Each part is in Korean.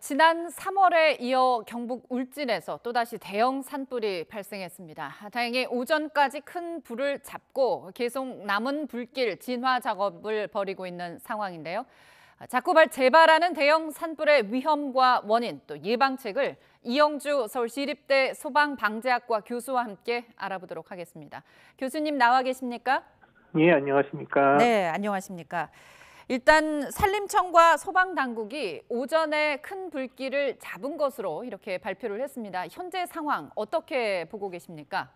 지난 3월에 이어 경북 울진에서 또다시 대형 산불이 발생했습니다. 다행히 오전까지 큰 불을 잡고 계속 남은 불길 진화 작업을 벌이고 있는 상황인데요. 자꾸 재발하는 대형 산불의 위험과 원인, 또 예방책을 이영주 서울시립대 소방방재학과 교수와 함께 알아보도록 하겠습니다. 교수님 나와 계십니까? 예, 안녕하십니까. 네, 안녕하십니까. 일단 산림청과 소방당국이 오전에 큰 불길을 잡은 것으로 이렇게 발표를 했습니다. 현재 상황 어떻게 보고 계십니까?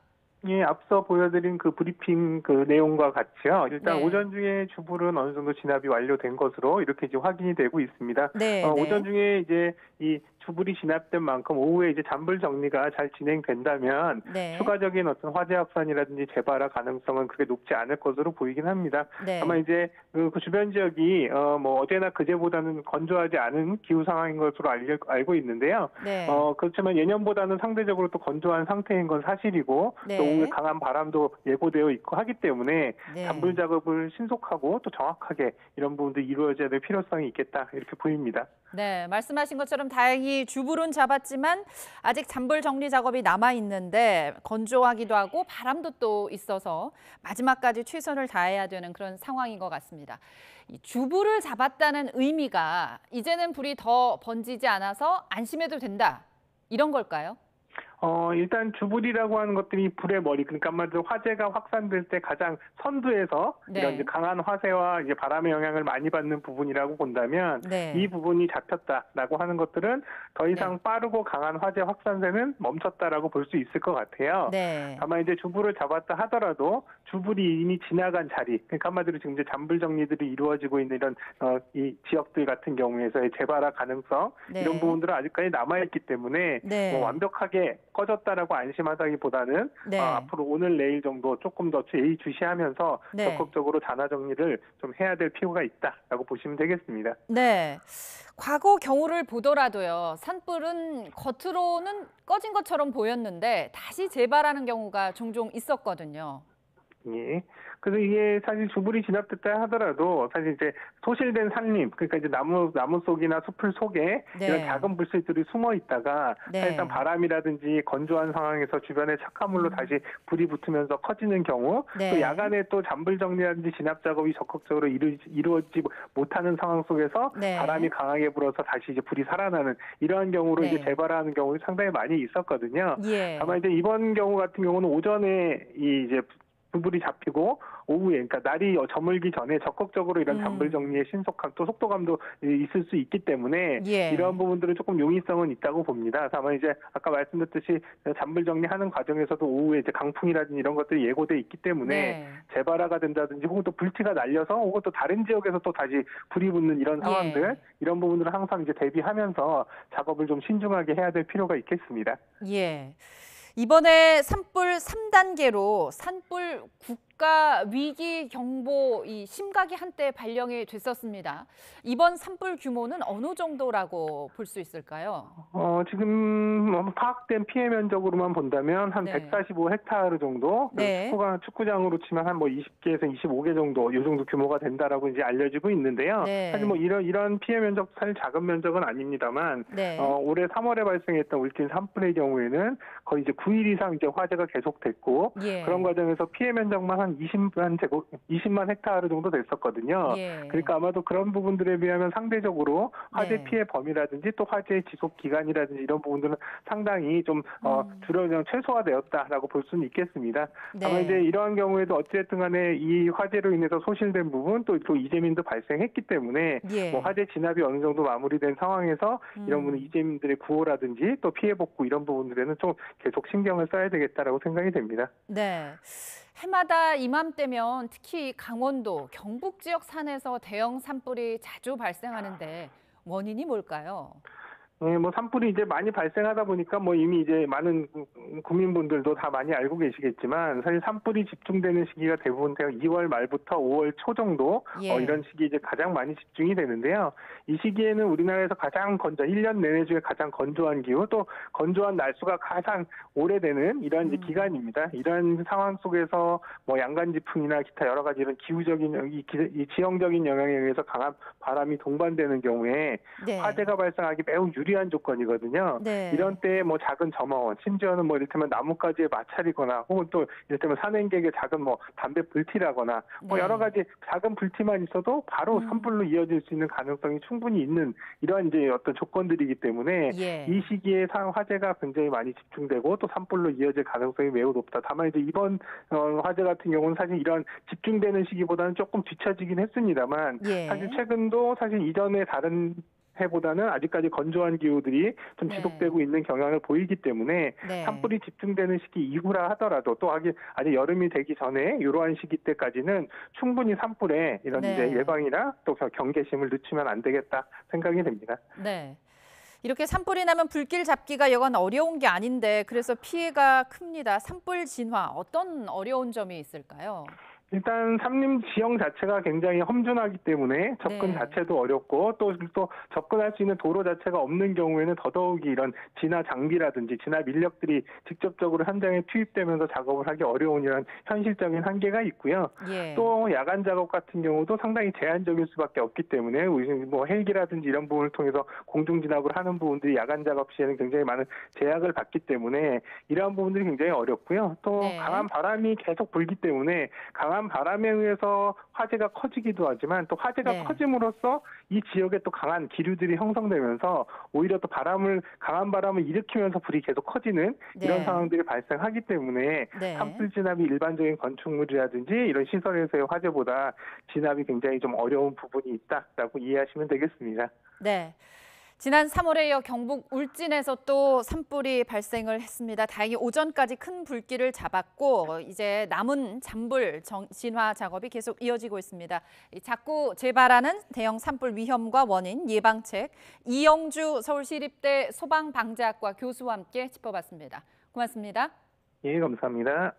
예, 앞서 보여드린 그 브리핑 그 내용과 같이요. 일단 네. 오전 중에 주불은 어느 정도 진압이 완료된 것으로 이렇게 이제 확인이 되고 있습니다. 네, 오전 중에 이제 이 주불이 진압된 만큼 오후에 이제 잔불 정리가 잘 진행된다면 네. 추가적인 어떤 화재 확산이라든지 재발화 가능성은 그렇게 높지 않을 것으로 보이긴 합니다. 네. 다만 이제 그 주변 지역이 뭐 어제나 그제보다는 건조하지 않은 기후 상황인 것으로 알고 있는데요. 네. 그렇지만 예년보다는 상대적으로 또 건조한 상태인 건 사실이고 네. 또 오후에 강한 바람도 예고되어 있고 하기 때문에 네. 잔불 작업을 신속하고 또 정확하게 이런 부분도 이루어져야 될 필요성이 있겠다 이렇게 보입니다. 네, 말씀하신 것처럼 다행히 주불은 잡았지만 아직 잔불 정리 작업이 남아 있는데 건조하기도 하고 바람도 또 있어서 마지막까지 최선을 다해야 되는 그런 상황인 것 같습니다. 이 주불을 잡았다는 의미가 이제는 불이 더 번지지 않아서 안심해도 된다 이런 걸까요? 일단 주불이라고 하는 것들이 불의 머리, 그러니까 한마디로 화재가 확산될 때 가장 선두에서 네. 이런 이제 강한 화재와 이제 바람의 영향을 많이 받는 부분이라고 본다면 네. 이 부분이 잡혔다라고 하는 것들은 더 이상 네. 빠르고 강한 화재 확산세는 멈췄다라고 볼 수 있을 것 같아요. 네. 다만 이제 주불을 잡았다 하더라도 주불이 이미 지나간 자리, 그러니까 한마디로 지금 이제 잔불 정리들이 이루어지고 있는 이런 이 지역들 같은 경우에서의 재발화 가능성 네. 이런 부분들은 아직까지 남아있기 때문에 네. 뭐 완벽하게 꺼졌다라고 안심하다기보다는 네. 앞으로 오늘 내일 정도 조금 더 예의주시하면서 네. 적극적으로 잔화 정리를 좀 해야 될 필요가 있다라고 보시면 되겠습니다. 네. 과거 경우를 보더라도요. 산불은 겉으로는 꺼진 것처럼 보였는데 다시 재발하는 경우가 종종 있었거든요. 예. 그래서 이게 사실 주불이 진압됐다 하더라도 사실 이제 소실된 산림, 그러니까 이제 나무 속이나 숲을 속에 네. 이런 작은 불씨들이 숨어 있다가 네. 사실상 바람이라든지 건조한 상황에서 주변에 착화물로 다시 불이 붙으면서 커지는 경우, 네. 또 야간에 또 잔불 정리라든지 진압 작업이 적극적으로 이루어지지 못하는 상황 속에서 네. 바람이 강하게 불어서 다시 이제 불이 살아나는 이러한 경우로 네. 이제 재발하는 경우가 상당히 많이 있었거든요. 예. 다만 이제 이번 경우 같은 경우는 오전에 이제 불이 잡히고 오후에, 그러니까 날이 저물기 전에 적극적으로 이런 잔불 정리의 신속함 또 속도감도 있을 수 있기 때문에 예. 이러한 부분들은 조금 용이성은 있다고 봅니다. 다만 이제 아까 말씀드렸듯이 잔불 정리하는 과정에서도 오후에 이제 강풍이라든지 이런 것들이 예고돼 있기 때문에 네. 재발화가 된다든지 혹은 또 불티가 날려서 혹은 또 다른 지역에서 또 다시 불이 붙는 이런 상황들 예. 이런 부분들을 항상 이제 대비하면서 작업을 좀 신중하게 해야 될 필요가 있겠습니다. 예. 이번에 산불 3단계로 산불 국가 위기 경보 이 심각이 한때 발령이 됐었습니다. 이번 산불 규모는 어느 정도라고 볼 수 있을까요? 지금 파악된 피해 면적으로만 본다면 한 네. 145헥타르 정도, 네. 축구장으로 치면 한 뭐 20개에서 25개 정도, 이 정도 규모가 된다라고 이제 알려지고 있는데요. 네. 사실 뭐 이런 피해 면적 사실 작은 면적은 아닙니다만, 네. 올해 3월에 발생했던 울진 산불의 경우에는 거의 이제 9일 이상 이제 화재가 계속됐고, 예. 그런 과정에서 피해 면적만 한 20만 헥타르 정도 됐었거든요. 예. 그러니까 아마도 그런 부분들에 비하면 상대적으로 화재 네. 피해 범위라든지 또 화재의 지속 기간이라든지 이런 부분들은 상당히 좀 최소화되었다라고 볼 수는 있겠습니다. 네. 다만 이제 이러한 경우에도 어찌됐든 간에 이 화재로 인해서 소실된 부분 또 이재민도 발생했기 때문에 예. 뭐 화재 진압이 어느 정도 마무리된 상황에서 이런 부분 이재민들의 구호라든지 또 피해 복구 이런 부분들에는 좀 계속 신경을 써야 되겠다라고 생각이 됩니다. 네. 해마다 이맘때면 특히 강원도, 경북 지역 산에서 대형 산불이 자주 발생하는데 원인이 뭘까요? 네, 뭐 산불이 이제 많이 발생하다 보니까 뭐 이미 이제 많은 국민분들도 다 많이 알고 계시겠지만 사실 산불이 집중되는 시기가 대부분 2월 말부터 5월 초 정도 예. 이런 시기 이제 가장 많이 집중이 되는데요. 이 시기에는 우리나라에서 가장 1년 내내 중에 가장 건조한 기후 또 건조한 날수가 가장 오래되는 이런 이제 기간입니다. 이런 상황 속에서 뭐 양간지풍이나 기타 여러 가지 이런 기후적인 이 지형적인 영향에 의해서 강한 바람이 동반되는 경우에 네. 화재가 발생하기 매우 유리한 조건이거든요. 네. 이런 때에 뭐 작은 점화원, 심지어는 뭐 이를테면 나뭇가지에 마찰이거나 혹은 또 이를테면 산행객의 작은 뭐 담배 불티라거나 뭐 네. 여러 가지 작은 불티만 있어도 바로 산불로 이어질 수 있는 가능성이 충분히 있는 이러한 이제 어떤 조건들이기 때문에 예. 이 시기에 화재가 굉장히 많이 집중되고 또 산불로 이어질 가능성이 매우 높다. 다만 이제 이번 화재 같은 경우는 사실 이런 집중되는 시기보다는 조금 뒤처지긴 했습니다만 예. 사실 최근도 사실 이전에 다른 해보다는 아직까지 건조한 기후들이 좀 네. 지속되고 있는 경향을 보이기 때문에 네. 산불이 집중되는 시기 이후라 하더라도 또 아직 여름이 되기 전에 이러한 시기 때까지는 충분히 산불에 이런 네. 이제 예방이나 또 경계심을 늦추면 안 되겠다 생각이 됩니다. 네. 이렇게 산불이 나면 불길 잡기가 여간 어려운 게 아닌데 그래서 피해가 큽니다. 산불 진화 어떤 어려운 점이 있을까요? 일단 산림 지형 자체가 굉장히 험준하기 때문에 접근 네. 자체도 어렵고 또 접근할 수 있는 도로 자체가 없는 경우에는 더더욱이 이런 진화 장비라든지 진화 민력들이 직접적으로 현장에 투입되면서 작업을 하기 어려운 이런 현실적인 한계가 있고요. 예. 또 야간 작업 같은 경우도 상당히 제한적일 수밖에 없기 때문에 뭐 헬기라든지 이런 부분을 통해서 공중 진압을 하는 부분들이 야간 작업 시에는 굉장히 많은 제약을 받기 때문에 이러한 부분들이 굉장히 어렵고요. 또 네. 강한 바람이 계속 불기 때문에 강한 바람에 의해서 화재가 커지기도 하지만 또 화재가 네. 커짐으로써 이 지역에 또 강한 기류들이 형성되면서 오히려 또 강한 바람을 일으키면서 불이 계속 커지는 이런 네. 상황들이 발생하기 때문에 네. 산불 진압이 일반적인 건축물이라든지 이런 시설에서의 화재보다 진압이 굉장히 좀 어려운 부분이 있다라고 이해하시면 되겠습니다. 네. 지난 3월에 이어 경북 울진에서 또 산불이 발생을 했습니다. 다행히 오전까지 큰 불길을 잡았고 이제 남은 잔불 진화 작업이 계속 이어지고 있습니다. 자꾸 재발하는 대형 산불 위험과 원인 예방책 이영주 서울시립대 소방방재학과 교수와 함께 짚어봤습니다. 고맙습니다. 예, 감사합니다.